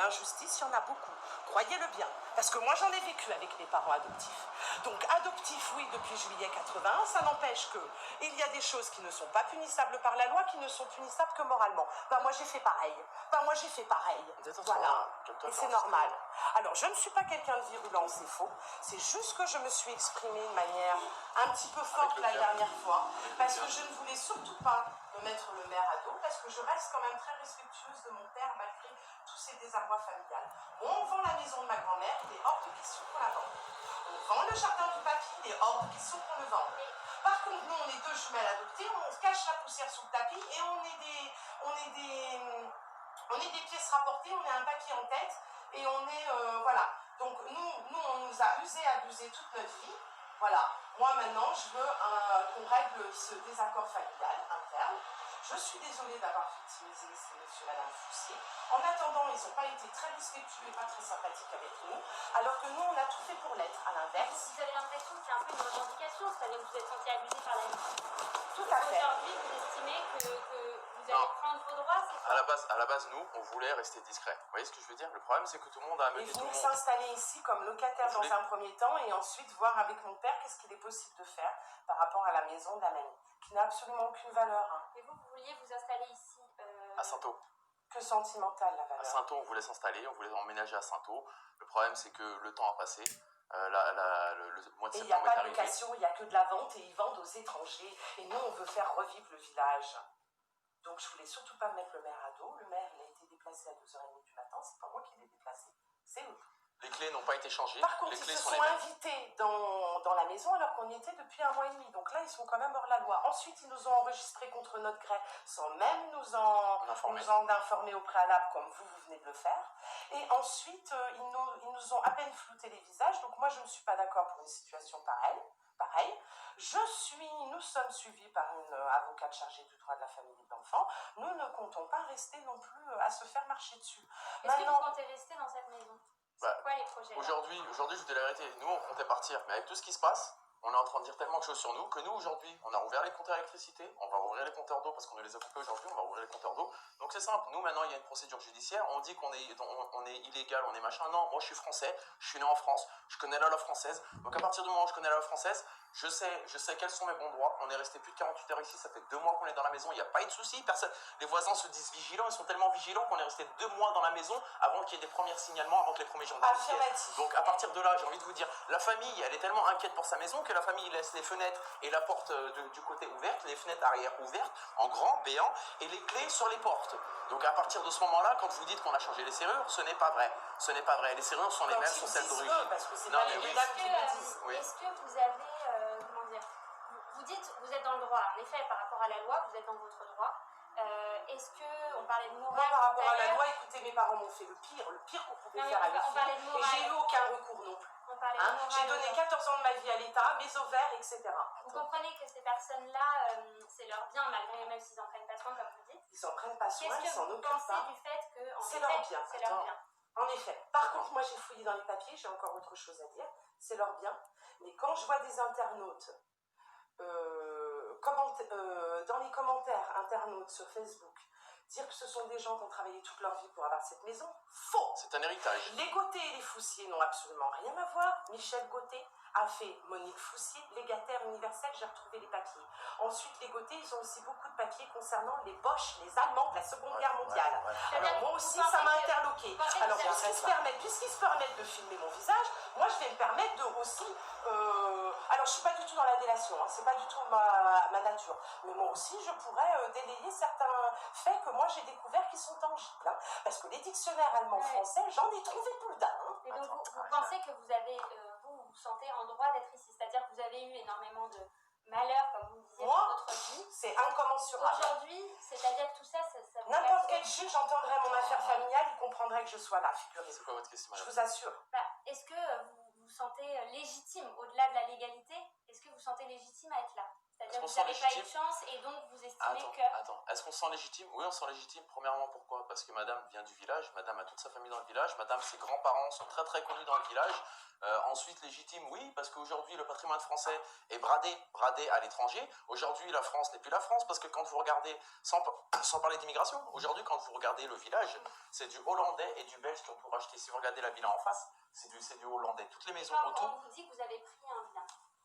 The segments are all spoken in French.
l'injustice, il y en a beaucoup. Croyez-le bien. Parce que moi, j'en ai vécu avec mes parents adoptifs. Donc, adoptif, oui, depuis juillet 81, ça n'empêche qu'il y a des choses qui ne sont pas punissables par la loi, qui ne sont punissables que moralement. Ben, moi, j'ai fait pareil. Voilà. Et c'est normal. Alors, je ne suis pas quelqu'un de virulent, c'est faux. C'est juste que je me suis exprimée de manière un petit peu forte la dernière fois, parce que je ne voulais surtout pas me mettre le maire à dos, parce que je reste quand même très respectueuse de mon père, malgré tous ces désarrois familiales. On vend la maison de ma grand-mère, il est hors de question qu'on la vende. On vend le jardin du papy, il est hors de question qu'on le vende. Par contre, nous, on est deux jumelles adoptées, on cache la poussière sous le tapis et on est des pièces rapportées, on est un papier en tête et on est, voilà. Donc nous, on nous a usé, abusé toute notre vie. Voilà. Moi, maintenant, je veux qu'on règle ce désaccord familial interne. Je suis désolée d'avoir victimisé ces messieurs et madame Foussier. En attendant, ils n'ont pas été très respectueux et pas très sympathiques avec nous, alors que nous, on a tout fait pour l'être, à l'inverse. Vous avez l'impression que c'est un peu une revendication, c'est-à-dire que vous êtes senti abusé par la vie. Tout à fait. Aujourd'hui, vous estimez que vous allez prendre vos droits, c'est quoi? À la base, nous, on voulait rester discret. Vous voyez ce que je veux dire? Le problème, c'est que tout le monde a amené tout le monde. S'installer ici comme locataire dans un premier temps et ensuite voir avec mon père qu'est-ce qu'il est possible de faire par rapport à la maison de la mamie, qui n'a absolument aucune valeur. Hein. Et vous vouliez vous installer ici à Saintot. Que sentimentale la valeur. À Saintot, on voulait s'installer, on voulait emménager à Saintot. Le problème, c'est que le temps a passé. Le mois de septembre est arrivé. Et il n'y a pas de location, il n'y a que de la vente et ils vendent aux étrangers. Et nous, on veut faire revivre le village. Donc, je voulais surtout pas mettre le maire à dos. Le maire, il a été déplacé à 2h30 du matin. C'est pas moi qui l'ai déplacé. C'est eux. Les clés n'ont pas été changées. Par contre, les clés ils se sont invités dans la maison alors qu'on y était depuis 1 mois et demi. Donc là, ils sont quand même hors la loi. Ensuite, ils nous ont enregistrés contre notre gré sans même nous en informer au préalable comme vous venez de le faire. Et ensuite, ils nous ont à peine flouté les visages. Donc moi, je ne suis pas d'accord pour une situation pareille. Nous sommes suivis par une avocate chargée du droit de la famille et de l'enfant. Nous ne comptons pas rester non plus à se faire marcher dessus. Est-ce que vous comptez rester dans cette maison? C'est quoi les projets? Aujourd'hui, je vous dis la vérité. Nous, on comptait partir. Mais avec tout ce qui se passe, on est en train de dire tellement de choses sur nous que nous, aujourd'hui, on a ouvert les compteurs d'électricité, on va ouvrir les compteurs d'eau parce qu'on ne les a coupés aujourd'hui, on va ouvrir les compteurs d'eau. Donc c'est simple. Nous, maintenant, il y a une procédure judiciaire. On dit qu'on est illégal, on est machin. Non, moi, je suis français. Je suis né en France. Je connais la loi française. Donc à partir du moment où je connais la loi française, je sais quels sont mes bons droits. On est resté plus de 48 heures ici. Ça fait 2 mois qu'on est dans la maison. Il n'y a pas eu de souci. Les voisins se disent vigilants. Ils sont tellement vigilants qu'on est resté 2 mois dans la maison avant qu'il y ait des premiers signalements, avant que les premiers gendarmes viennent. Donc à partir de là, j'ai envie de vous dire, la famille, elle est tellement inquiète pour sa maison que la famille laisse les fenêtres et la porte du côté ouverte, les fenêtres arrière ouvertes, en grand, béant, et les clés sur les portes. Donc à partir de ce moment-là, quand vous dites qu'on a changé les serrures, ce n'est pas vrai. Ce n'est pas vrai. Les serrures sont les mêmes, sont celles d'origine. Parce que c'est pas les dames qui le disent. Est-ce que vous avez, comment dire, vous dites, vous êtes dans le droit. En effet, par rapport à la loi, vous êtes dans votre droit. Est-ce que, on parlait de morale. Moi, par rapport à la loi, écoutez, mes parents m'ont fait le pire qu'on pouvait faire à mes filles. Et j'ai eu aucun recours non plus. J'ai donné 14 ans de ma vie à l'État, mes ovaires, etc. Vous comprenez que ces personnes-là, c'est leur bien, malgré même s'ils n'en prennent pas soin, comme vous dites. Ils n'en prennent pas soin, ils s'en occupent pas. Qu'est-ce que vous pensez du fait que, c'est leur bien. C'est leur bien. En effet. Par contre, moi, j'ai fouillé dans les papiers, j'ai encore autre chose à dire. C'est leur bien. Mais quand je vois des internautes, dans les commentaires internautes sur Facebook, dire que ce sont des gens qui ont travaillé toute leur vie pour avoir cette maison, faux! C'est un héritage. Les Gauthier et les Foussier n'ont absolument rien à voir. Michel Gauthier a fait Monique Foussier, légataire universel, j'ai retrouvé les papiers. Ensuite, les Gauthier, ils ont aussi beaucoup de papiers concernant les Boches, les Allemands de la Seconde Guerre mondiale. Alors moi aussi, ça m'a interloqué. Alors puisqu'ils se permettent de filmer mon visage, moi je vais me permettre de aussi... alors je suis pas du tout dans la délation, hein, c'est pas du tout ma nature. Mais moi aussi, je pourrais délayer certains faits que moi j'ai découverts qui sont tangibles. Hein, parce que les dictionnaires allemands-français, j'en ai trouvé plus d'un. Hein. Et donc vous pensez que vous avez... vous sentez en droit d'être ici, c'est-à-dire que vous avez eu énormément de malheurs, comme vous le disiez, dans votre vie. C'est incommensurable. Aujourd'hui, c'est-à-dire que tout ça vous n'importe quel juge entendrait mon affaire familiale, il comprendrait que je sois là, figurez-vous. C'est quoi votre question, madame? Je vous assure. Est-ce que vous vous sentez légitime, au-delà de la légalité, est-ce que vous vous sentez légitime à être là? C'est-à-dire que Est-ce vous qu'on n'avez se pas sent eu de chance et donc vous estimez que... Attends, est-ce qu'on se sent légitime? Oui, on se sent légitime. Premièrement, pourquoi? Parce que madame vient du village, madame a toute sa famille dans le village, madame, ses grands-parents sont très très connus dans le village. Ensuite, légitime, oui, parce qu'aujourd'hui, le patrimoine français est bradé à l'étranger. Aujourd'hui, la France n'est plus la France, parce que quand vous regardez, sans parler d'immigration, aujourd'hui, quand vous regardez le village, c'est du Hollandais et du Belge qui ont tout racheté. Si vous regardez la villa en face, c'est du Hollandais. Toutes les maisons On autour... vous dit que vous avez pris un bien.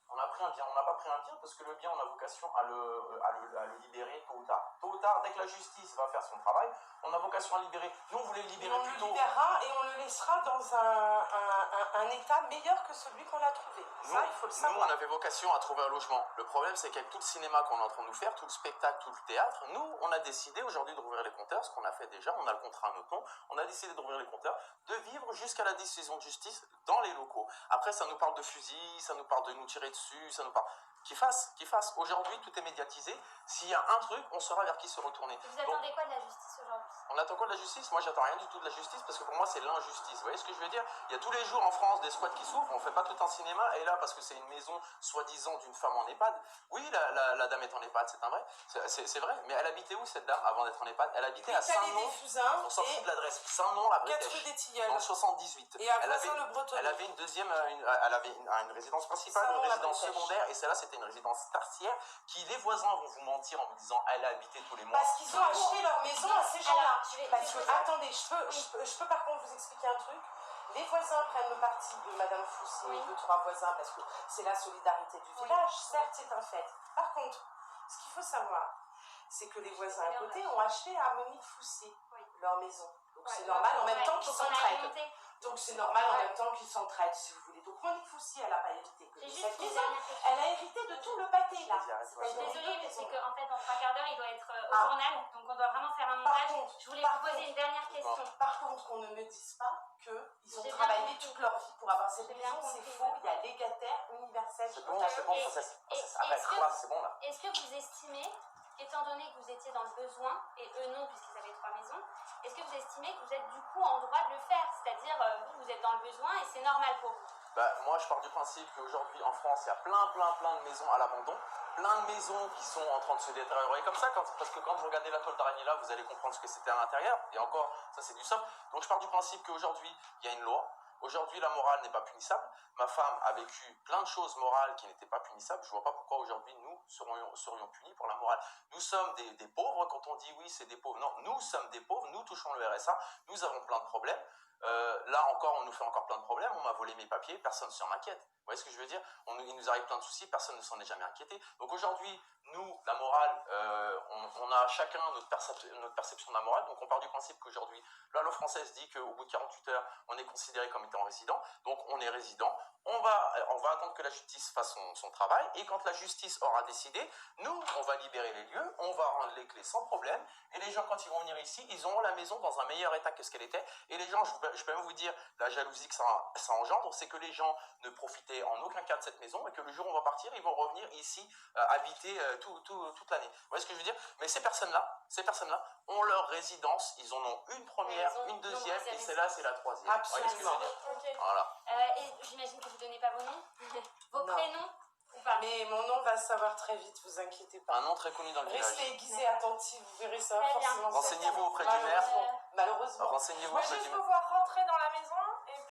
On a pris un bien, on n'a pas pris un bien parce que le bien, on a vocation à le libérer tôt ou tard. Tôt ou tard, dès que la justice va faire son travail, on a vocation à libérer. Nous, on voulait le libérer On plus le tôt. libérera et on le laissera dans un état meilleur que celui qu'on a trouvé. Ça, il faut le Nous, savoir. on avait vocation à trouver un logement. Le problème, c'est qu'avec tout le cinéma qu'on est en train de nous faire, tout le spectacle, tout le théâtre, nous, on a décidé aujourd'hui de rouvrir les compteurs, ce qu'on a fait déjà, on a le contrat à notre nom, on a décidé de rouvrir les compteurs, de vivre jusqu'à la décision de justice dans les locaux. Après, ça nous parle de fusil, ça nous parle de nous tirer dessus, ça nous parle... Qu'il fasse. Aujourd'hui, tout est médiatisé. S'il y a un truc, on saura vers qui se retourner. Et vous attendez quoi de la justice aujourd'hui? On attend quoi de la justice? Moi, j'attends rien du tout de la justice parce que pour moi, c'est l'injustice. Vous voyez ce que je veux dire? Il y a tous les jours en France des squats qui s'ouvrent. On fait pas tout un cinéma. Et là, parce que c'est une maison soi-disant d'une femme en EHPAD. Oui, la dame est en EHPAD, c'est un vrai. C'est vrai. Mais elle habitait où cette dame avant d'être en EHPAD? Elle habitait à Saint-Nom. On s'en fout de l'adresse. Saint-Nom, la 4 rue Bretèche. des Tilleuls. Dans le 78. Et à Elle Voisin le avait Bretonnet. une deuxième, elle avait une résidence principale, Saint-Nom, une la résidence Bretèche. secondaire. Et celle-là, c'était une résidence tertiaire qui, les voisins vont vous mentir en vous disant elle a habité tous les mois. Parce qu'ils ont acheté leur maison à ces gens-là. Alors, je vais Parce que, poser- attendez, je peux par contre vous expliquer un truc. Les voisins prennent le parti de Madame Foussier, Oui. 2-3 voisins, parce que c'est la solidarité du village. Certes, c'est un fait. Par contre, ce qu'il faut savoir, c'est que les voisins à côté ont acheté à Monique Foussier Oui. leur maison. Donc Ouais, c'est normal en même temps qu'ils faut qu'on aille s'entraident. monter. Donc c'est normal en Ouais. même temps qu'ils s'entraident, si vous voulez. Donc Monique Foussier, elle n'a pas hérité que de J'ai cette juste une maison. dernière question. Elle a hérité de tout le pâté, là. Vas-y, arrête-toi. Je suis C'est-à-dire désolée, deux mais c'est maisons. qu'en fait, dans 3 quarts d'heure, il doit être au Ah. journal, donc on doit vraiment faire un Par montage. contre, Je voulais par vous poser contre, une dernière question. Par contre, qu'on ne me dise pas qu'ils ont J'ai bien travaillé compris. toute leur vie pour avoir cette J'ai bien maison, c'est compris. faux. Il y a légataire universel. C'est bon, c'est bon, Et- princesse. et- Arrête, est-ce que- classe, c'est bon là. Est-ce que vous estimez, étant donné que vous étiez dans le besoin, et eux non, puisqu'ils avaient 3 maisons, est-ce que vous estimez que vous êtes du coup en droit de le faire? C'est-à-dire, vous êtes dans le besoin et c'est normal pour vous? Moi, je pars du principe qu'aujourd'hui, en France, il y a plein de maisons à l'abandon, plein de maisons qui sont en train de se détériorer comme ça, parce que quand vous regardez la toile d'araignée là, vous allez comprendre ce que c'était à l'intérieur, et encore, ça c'est du soft. Donc je pars du principe qu'aujourd'hui, il y a une loi. Aujourd'hui, la morale n'est pas punissable. Ma femme a vécu plein de choses morales qui n'étaient pas punissables. Je ne vois pas pourquoi aujourd'hui nous serions punis pour la morale. Nous sommes des pauvres. Quand on dit oui, c'est des pauvres. Non, nous sommes des pauvres. Nous touchons le RSA. Nous avons plein de problèmes. Là encore, on nous fait encore plein de problèmes. On m'a volé mes papiers. Personne ne s'en inquiète. Vous voyez ce que je veux dire? Il nous arrive plein de soucis. Personne ne s'en est jamais inquiété. Donc aujourd'hui, nous, la morale, on a chacun notre perception de la morale. Donc on part du principe qu'aujourd'hui, la loi française dit qu'au bout de 48 heures, on est considéré comme étant résident. Donc on est résident. On va attendre que la justice fasse son travail. Et quand la justice aura décidé, nous, on va libérer les lieux. On va rendre les clés sans problème. Et les gens, quand ils vont venir ici, ils auront la maison dans un meilleur état que ce qu'elle était. Et les gens, je peux même vous dire, la jalousie que ça engendre, c'est que les gens ne profitaient en aucun cas de cette maison et que le jour où on va partir, ils vont revenir ici habiter toute l'année. Vous voyez ce que je veux dire? Mais ces personnes-là ont leur résidence. Ils en ont une première, Ils ont une deuxième, nombreuses et celle-là, c'est la troisième. Absolument. Vous voyez ce que je veux dire? Ok. Voilà. Et j'imagine que vous ne donnez pas vos noms? Vos Non. prénoms ou pas? Mais mon nom va se savoir très vite, vous inquiétez pas. Un nom très connu dans le village. Restez aiguisés, attentifs, vous verrez ça Très bien. forcément. Renseignez-vous auprès du maire. Malheureusement. Renseignez-vous Moi, auprès juste du maire. me voir rentrer dans la maison